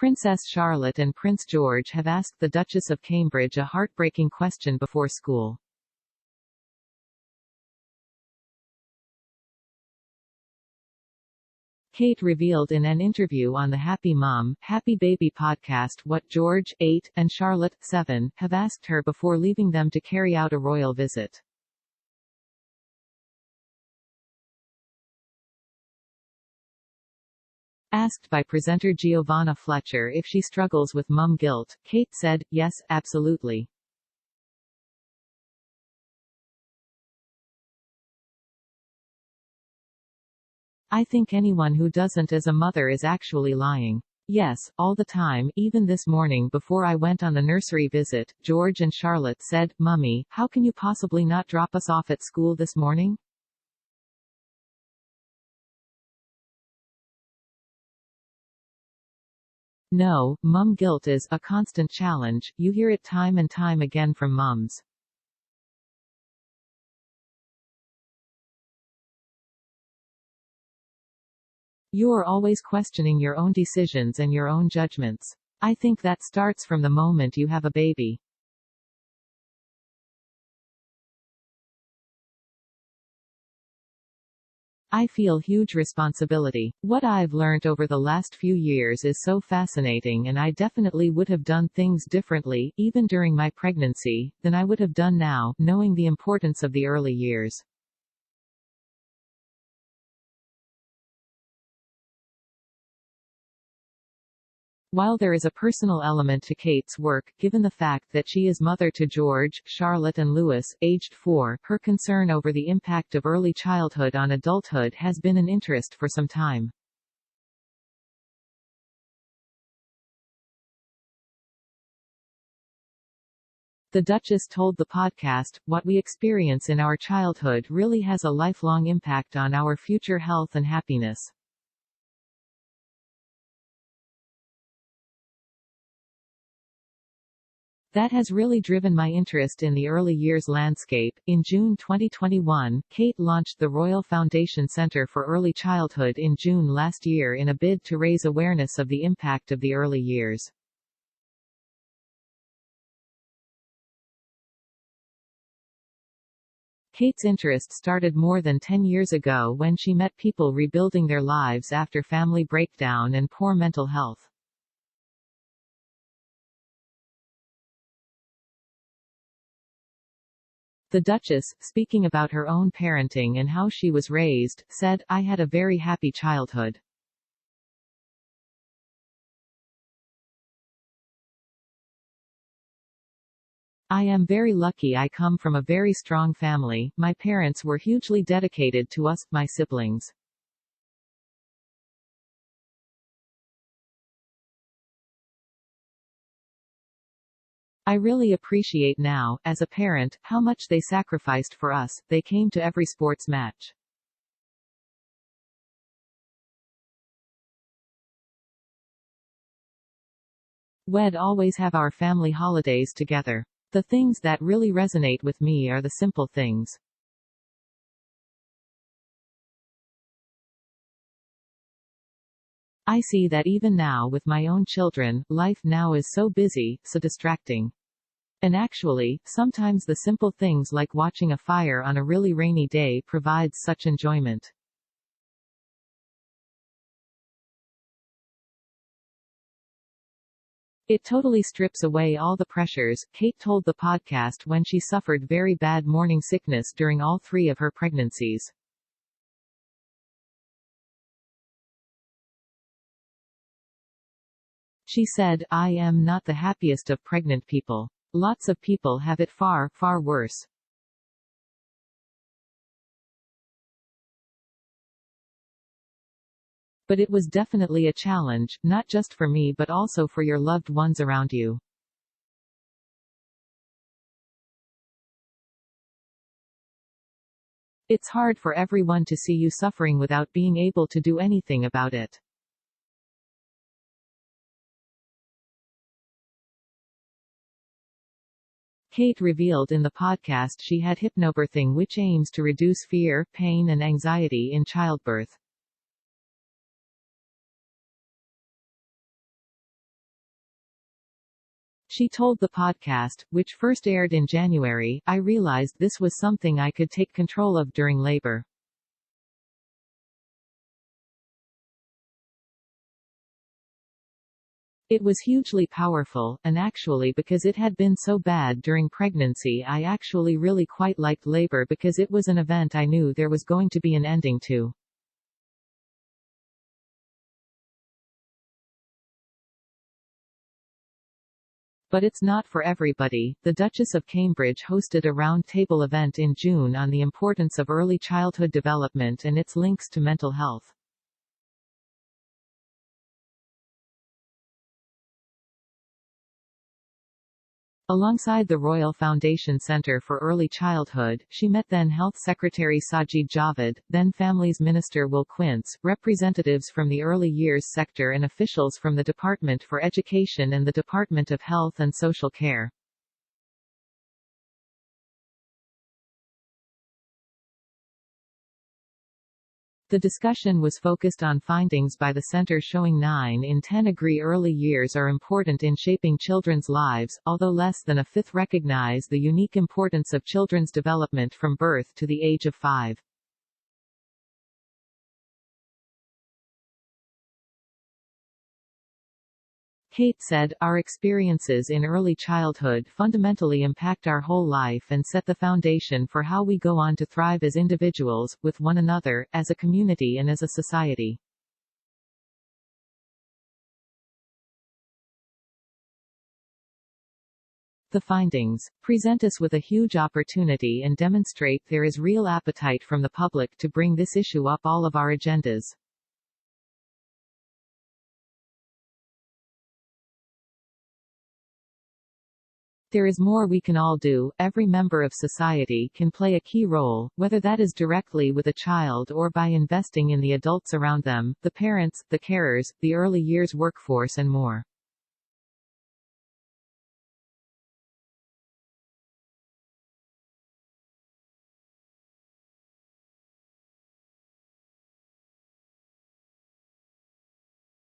Princess Charlotte and Prince George have asked the Duchess of Cambridge a heartbreaking question before school. Kate revealed in an interview on the Happy Mom, Happy Baby podcast what George, 8, and Charlotte, 7, have asked her before leaving them to carry out a royal visit. Asked by presenter Giovanna Fletcher if she struggles with mum guilt, Kate said, "Yes, absolutely. I think anyone who doesn't as a mother is actually lying. Yes, all the time, even this morning before I went on the nursery visit, George and Charlotte said, 'Mummy, how can you possibly not drop us off at school this morning?' No, mum guilt is a constant challenge. You hear it time and time again from mums. You're always questioning your own decisions and your own judgments. I think that starts from the moment you have a baby. I feel huge responsibility. What I've learned over the last few years is so fascinating, and I definitely would have done things differently, even during my pregnancy, than I would have done now, knowing the importance of the early years. While there is a personal element to Kate's work, given the fact that she is mother to George, Charlotte and Louis, aged 4, her concern over the impact of early childhood on adulthood has been an interest for some time. The Duchess told the podcast, "What we experience in our childhood really has a lifelong impact on our future health and happiness. That has really driven my interest in the early years landscape." In June 2021, Kate launched the Royal Foundation Centre for Early Childhood in June last year in a bid to raise awareness of the impact of the early years. Kate's interest started more than 10 years ago when she met people rebuilding their lives after family breakdown and poor mental health. The Duchess, speaking about her own parenting and how she was raised, said, "I had a very happy childhood. I am very lucky. I come from a very strong family. My parents were hugely dedicated to us, my siblings. I really appreciate now, as a parent, how much they sacrificed for us. They came to every sports match. We'd always have our family holidays together. The things that really resonate with me are the simple things. I see that even now with my own children, life now is so busy, so distracting. And actually, sometimes the simple things like watching a fire on a really rainy day provides such enjoyment. It totally strips away all the pressures," Kate told the podcast when she suffered very bad morning sickness during all 3 of her pregnancies. She said, "I am not the happiest of pregnant people. Lots of people have it far, far worse. But it was definitely a challenge, not just for me but also for your loved ones around you. It's hard for everyone to see you suffering without being able to do anything about it." Kate revealed in the podcast she had hypnobirthing, which aims to reduce fear, pain and anxiety in childbirth. She told the podcast, which first aired in January, I realized this was something I could take control of during labor. It was hugely powerful, and actually because it had been so bad during pregnancy I actually really quite liked labor because it was an event I knew there was going to be an ending to. But it's not for everybody. The Duchess of Cambridge hosted a round-table event in June on the importance of early childhood development and its links to mental health. Alongside the Royal Foundation Centre for Early Childhood, she met then Health Secretary Sajid Javid, then Families Minister Will Quince, representatives from the early years sector and officials from the Department for Education and the Department of Health and Social Care. The discussion was focused on findings by the center showing 9 in 10 agree early years are important in shaping children's lives, although less than a fifth recognize the unique importance of children's development from birth to the age of 5. Kate said, our experiences in early childhood fundamentally impact our whole life and set the foundation for how we go on to thrive as individuals, with one another, as a community and as a society. The findings present us with a huge opportunity and demonstrate there is real appetite from the public to bring this issue up all of our agendas. There is more we can all do. Every member of society can play a key role, whether that is directly with a child or by investing in the adults around them, the parents, the carers, the early years workforce and more.